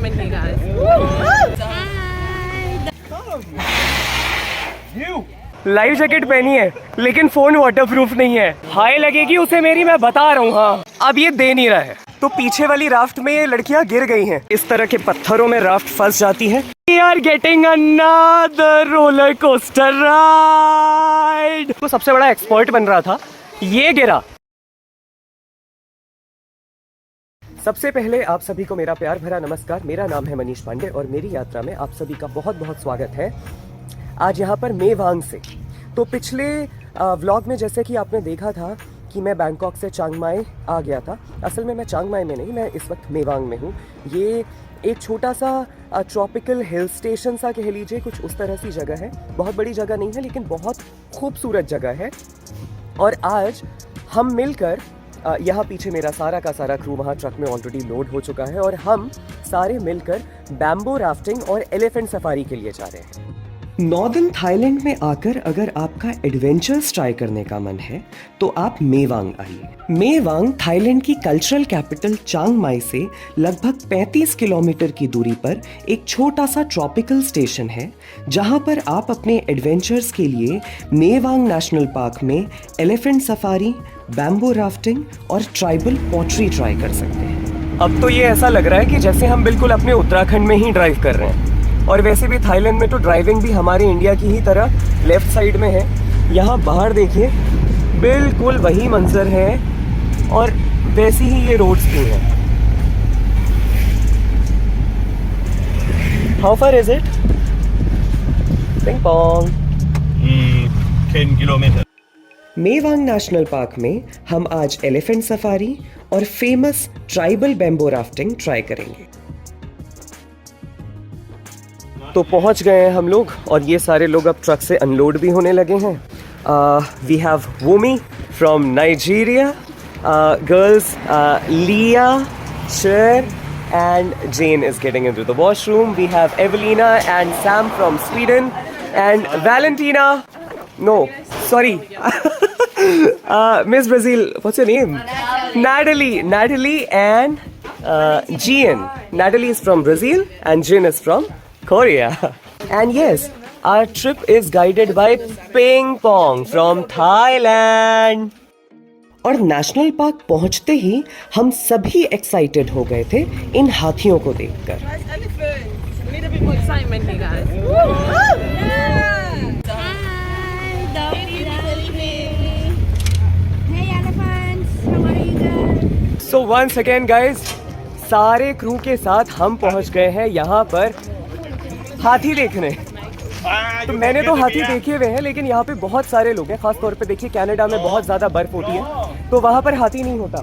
excitement, hey guys. Life jacket पहनी है लेकिन फोन वाटरप्रूफ नहीं है। हाय लगेगी उसे मेरी, मैं बता रहा हूँ। हाँ, अब ये दे नहीं रहा है। तो पीछे वाली राफ्ट में ये लड़कियां गिर गई हैं। इस तरह के पत्थरों में राफ्ट फंस जाती है। We are getting another roller coaster ride। तो सबसे बड़ा एक्सपर्ट बन रहा था, ये गिरा। सबसे पहले आप सभी को मेरा प्यार भरा नमस्कार। मेरा नाम है मनीष पांडे और मेरी यात्रा में आप सभी का बहुत बहुत स्वागत है। आज यहाँ पर मेवांग से। तो पिछले व्लॉग में जैसे कि आपने देखा था कि मैं बैंकॉक से चांग माई आ गया था। असल में मैं चांग माई में नहीं, मैं इस वक्त मेवांग में हूँ। ये एक छोटा सा ट्रॉपिकल हिल स्टेशन सा कह लीजिए, कुछ उस तरह सी जगह है। बहुत बड़ी जगह नहीं है लेकिन बहुत खूबसूरत जगह है। और आज हम मिलकर यहाँ पीछे मेरा सारा का सारा क्रू वहाँ ट्रक में ऑलरेडी लोड हो चुका है और हम सारे मिलकर बैम्बो राफ्टिंग और एलिफेंट सफारी के लिए जा रहे हैं। नॉर्दर्न थाईलैंड में आकर अगर आपका एडवेंचर्स ट्राई करने का मन है तो आप मेवांग आइए। मेवांग थाईलैंड की कल्चरल कैपिटल चांग माई से लगभग 35 किलोमीटर की दूरी पर एक छोटा सा ट्रॉपिकल स्टेशन है, जहां पर आप अपने एडवेंचर्स के लिए मेवांग नेशनल पार्क में एलिफेंट सफारी, बैम्बो राफ्टिंग और ट्राइबल पॉटरी ट्राई कर सकते हैं। अब तो ये ऐसा लग रहा है कि जैसे हम बिल्कुल अपने उत्तराखंड में ही ड्राइव कर रहे हैं। और वैसे भी थाईलैंड में तो ड्राइविंग भी हमारे इंडिया की ही तरह लेफ्ट साइड में है। यहाँ बाहर देखिए, बिल्कुल वही मंजर है और वैसी ही ये रोड्स भी हैं। How far is it? पिंग पोंग 10 किलोमीटर। मेवांग नेशनल पार्क में हम आज एलिफेंट सफारी और famous tribal bamboo rafting try करेंगे। तो पहुंच गए हैं हम लोग और ये सारे लोग अब ट्रक से अनलोड भी होने लगे हैं। वी हैव वूमी फ्रॉम नाइजीरिया, गर्ल्स लिया, शर and Jane is getting into the washroom. We have Evelina and Sam from Sweden and Valentina. No, sorry. Miss Brazil, what's your name? Natalie and Jean. Natalie is from Brazil and Jean is from Korea. And yes, our trip is guided by Ping Pong from Thailand. और national park पहुंचते ही हम सभी excited हो गए थे इन हाथियों को देखकर। We need a bit more excitement, hey guys. Hey elephants, how are you guys? So once again guys, सारे क्रू के साथ हम पहुंच गए हैं यहाँ पर हाथी देखने। तो मैंने तो हाथी देखे हुए हैं लेकिन यहाँ पे बहुत सारे लोग हैं। खास तौर पे देखिए कनाडा में बहुत ज़्यादा बर्फ होती है तो वहाँ पर हाथी नहीं होता।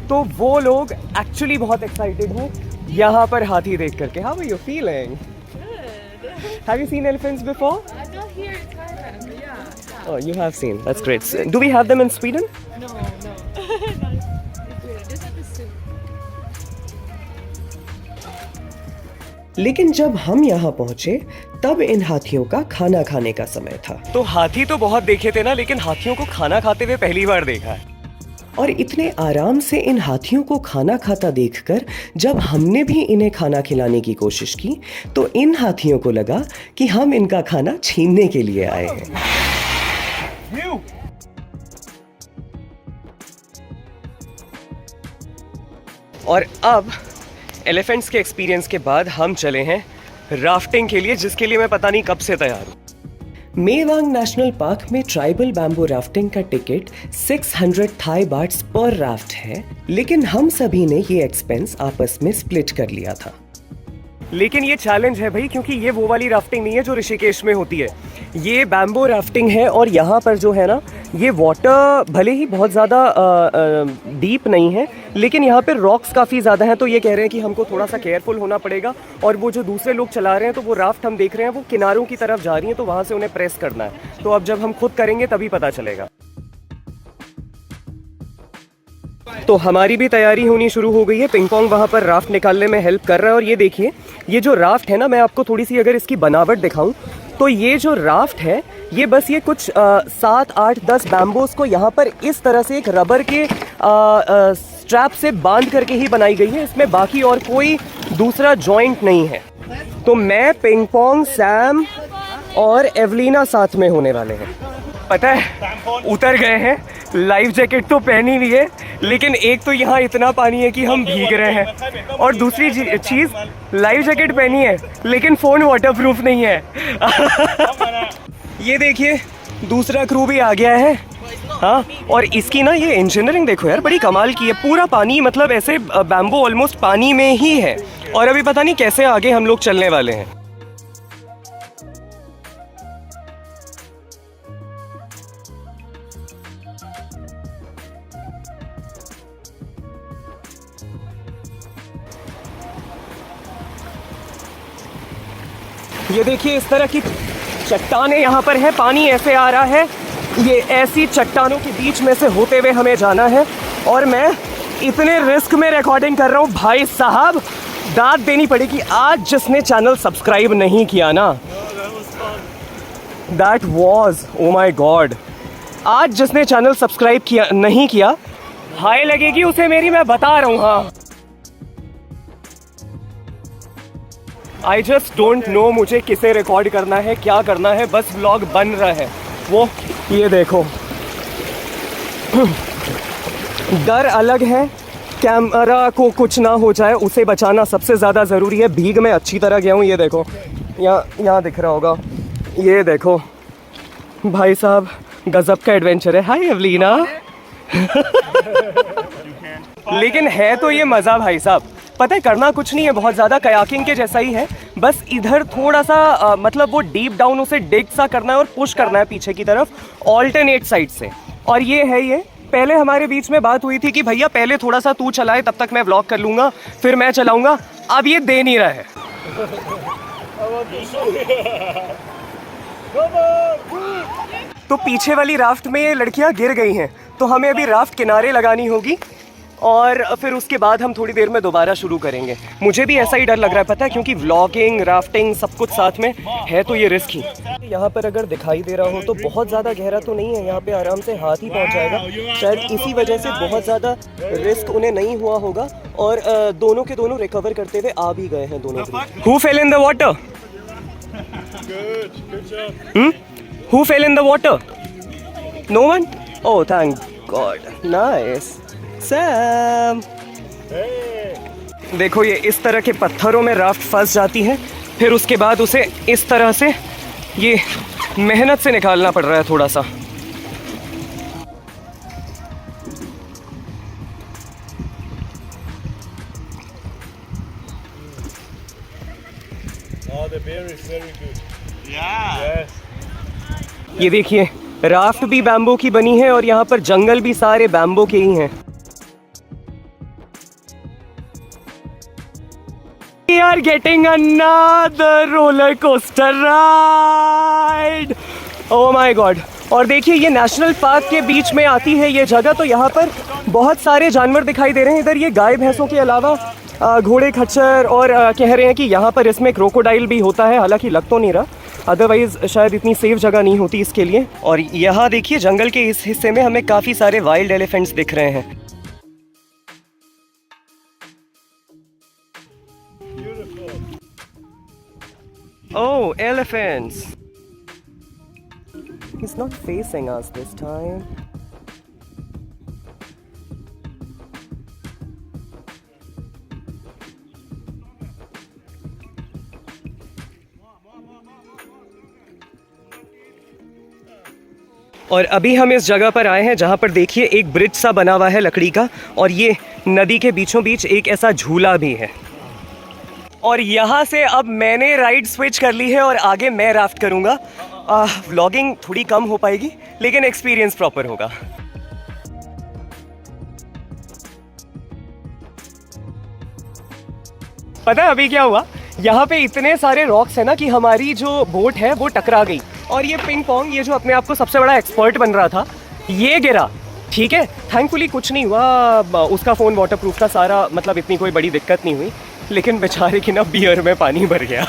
तो वो लोग एक्चुअली बहुत एक्साइटेड हैं यहाँ पर हाथी देख करके। How are you feeling? Have you seen elephants before? I got here in Thailand, but yeah. Oh, you have seen. That's great. Do we have them in Sweden? No. Not in Sweden. Just at the zoo. लेकिन जब हम यहाँ पहुँचे तब इन हाथियों का खाना खाने का समय था। तो हाथी तो बहुत देखे थे ना, लेकिन हाथियों को खाना खाते हुए पहली बार देखा है। और इतने आराम से इन हाथियों को खाना खाता देखकर जब हमने भी इन्हें खाना खिलाने की कोशिश की तो इन हाथियों को लगा कि हम इनका खाना छीनने के लिए आए हैं। और अब एलिफेंट्स के एक्सपीरियंस के बाद हम चले हैं राफ्टिंग के लिए, जिसके लिए मैं पता नहीं कब से तैयार हूँ। मेवांग नेशनल पार्क में ट्राइबल बैम्बो राफ्टिंग का टिकट 600 थाई बाट्स पर राफ्ट है, लेकिन हम सभी ने ये एक्सपेंस आपस में स्प्लिट कर लिया था। लेकिन ये चैलेंज है भाई, क्योंकि ये वो वाली राफ्टिंग नहीं है जो ऋषिकेश में होती है। ये बैम्बो राफ्टिंग है और यहाँ पर जो है ना, ये वाटर भले ही बहुत ज़्यादा डीप नहीं है लेकिन यहाँ पे रॉक्स काफ़ी ज़्यादा हैं। तो ये कह रहे हैं कि हमको थोड़ा सा केयरफुल होना पड़ेगा। और वो जो दूसरे लोग चला रहे हैं तो वो राफ्ट हम देख रहे हैं वो किनारों की तरफ जा रही हैं, तो वहाँ से उन्हें प्रेस करना है। तो अब जब हम खुद करेंगे तभी पता चलेगा। तो हमारी भी तैयारी होनी शुरू हो गई है। पिंग पोंग वहाँ पर राफ्ट निकालने में हेल्प कर रहा है। और ये देखिए, ये जो राफ्ट है ना, मैं आपको थोड़ी सी अगर इसकी बनावट दिखाऊं तो ये जो राफ्ट है ये बस ये कुछ 7, 8, 10 बैम्बोस को यहाँ पर इस तरह से एक रबर के स्ट्रैप से बांध करके ही बनाई गई है, इसमें बाकी और कोई दूसरा जॉइंट नहीं है। तो मैं, पिंग पोंग, सैम और एवलीना साथ में होने वाले हैं। पता है उतर गए हैं, लाइफ जैकेट तो पहनी हुई है, लेकिन एक तो यहाँ इतना पानी है कि हम भीग रहे हैं, और दूसरी चीज़ लाइफ जैकेट पहनी है लेकिन फ़ोन वाटरप्रूफ नहीं है। ये देखिए दूसरा क्रू भी आ गया है। हाँ, और इसकी ना ये इंजीनियरिंग देखो यार, बड़ी कमाल की है। पूरा पानी, मतलब ऐसे बैम्बू ऑलमोस्ट पानी में ही है, और अभी पता नहीं कैसे आगे हम लोग चलने वाले हैं। ये देखिए इस तरह की चट्टानें यहाँ पर है, पानी ऐसे आ रहा है, ये ऐसी चट्टानों के बीच में से होते हुए हमें जाना है। और मैं इतने रिस्क में रिकॉर्डिंग कर रहा हूँ भाई साहब, दाद देनी पड़ेगी। आज जिसने चैनल सब्सक्राइब नहीं किया ना, that was, oh my god, आज जिसने चैनल सब्सक्राइब किया नहीं किया, हाय लगेगी उसे मेरी, मैं बता रहा हूँ। हाँ, आई जस्ट डोंट नो मुझे किसे रिकॉर्ड करना है, क्या करना है, बस व्लॉग बन रहा है। वो ये देखो, डर अलग है, कैमरा को कुछ ना हो जाए उसे बचाना सबसे ज़्यादा ज़रूरी है। भीग में अच्छी तरह गया हूँ, ये देखो, यहाँ दिख रहा होगा, ये देखो भाई साहब, गजब का एडवेंचर है। हाय एवलीना। लेकिन है तो ये मज़ा भाई साहब, पता है करना कुछ नहीं है, बहुत ज़्यादा कयाकिंग के जैसा ही है, बस इधर थोड़ा सा मतलब वो डीप डाउन उसे डिग सा करना है और पुश करना है पीछे की तरफ ऑल्टरनेट साइड से। और ये है, ये पहले हमारे बीच में बात हुई थी कि भैया पहले थोड़ा सा तू चलाए, तब तक मैं व्लॉग कर लूँगा, फिर मैं चलाऊँगा। अब ये दे नहीं रहा है। तो पीछे वाली राफ्ट में ये लड़कियाँ गिर गई हैं, तो हमें अभी राफ्ट किनारे लगानी होगी, और फिर उसके बाद हम थोड़ी देर में दोबारा शुरू करेंगे। मुझे भी ऐसा ही डर लग रहा है, पता है, क्योंकि व्लॉगिंग, राफ्टिंग सब कुछ साथ में है, तो ये रिस्क ही। यहाँ पर अगर दिखाई दे रहा हो तो बहुत ज़्यादा गहरा तो नहीं है, यहाँ पे आराम से हाथ ही पहुँच जाएगा। शायद इसी वजह से बहुत ज़्यादा रिस्क उन्हें नहीं हुआ होगा, और दोनों के दोनों रिकवर करते हुए आ भी गए हैं दोनों। Who fail in the water? Who fell in the water? No one? Oh, thank God. Nice. Sam. देखो ये इस तरह के पत्थरों में राफ्ट फंस जाती है, फिर उसके बाद उसे इस तरह से ये मेहनत से निकालना पड़ रहा है थोड़ा सा। Oh, the beer is very good. Yeah. Yes. ये देखिए राफ्ट भी बैम्बो की बनी है, और यहाँ पर जंगल भी सारे बैम्बो के ही हैं। We are getting another roller coaster ride. Oh my God! और देखिए ये नेशनल पार्क के बीच में आती है ये जगह, तो यहाँ पर बहुत सारे जानवर दिखाई दे रहे हैं। इधर ये गाय भैंसों के अलावा घोड़े, खच्चर, और कह रहे हैं कि यहाँ पर इसमें क्रोकोडाइल भी होता है, हालांकि लग तो नहीं रहा, अदरवाइज शायद इतनी सेफ जगह नहीं होती इसके लिए। और यहाँ देखिए जंगल के इस हिस्से में हमें काफ़ी सारे वाइल्ड एलिफेंट्स दिख रहे हैं। Oh, elephants. He's not facing us this time. और अभी हम इस जगह पर आए हैं जहाँ पर देखिए एक ब्रिज सा बना हुआ है लकड़ी का, और ये नदी के बीचों बीच एक ऐसा झूला भी है। और यहाँ से अब मैंने राइड स्विच कर ली है और आगे मैं राफ्ट करूँगा। व्लॉगिंग थोड़ी कम हो पाएगी, लेकिन एक्सपीरियंस प्रॉपर होगा। पता है अभी क्या हुआ? यहाँ पे इतने सारे रॉक्स हैं ना कि हमारी जो बोट है वो टकरा गई, और ये पिंग पोंग, ये जो अपने आप को सबसे बड़ा एक्सपर्ट बन रहा था, ये गिरा। ठीक है, थैंकफुली कुछ नहीं हुआ, उसका फ़ोन वाटरप्रूफ था सारा, मतलब इतनी कोई बड़ी दिक्कत नहीं हुई, लेकिन बेचारे की ना बियर में पानी भर गया।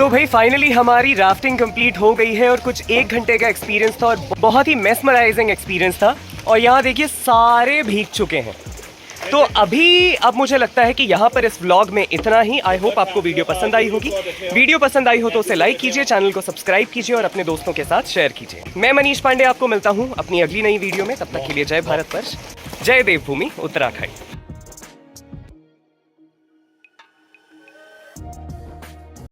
तो भाई फाइनली हमारी राफ्टिंग कंप्लीट हो गई है और कुछ 1 घंटे का एक्सपीरियंस था और बहुत ही मेस्मराइजिंग एक्सपीरियंस था। और यहाँ देखिए सारे भीग चुके हैं। तो अब मुझे लगता है कि यहाँ पर इस व्लॉग में इतना ही। आई होप आपको वीडियो पसंद आई होगी। वीडियो पसंद आई हो तो उसे लाइक कीजिए, चैनल को सब्सक्राइब कीजिए और अपने दोस्तों के साथ शेयर कीजिए। मैं मनीष पांडे आपको मिलता हूँ अपनी अगली नई वीडियो में। तब तक के लिए जय भारत वर्ष, जय देवभूमि उत्तराखंड।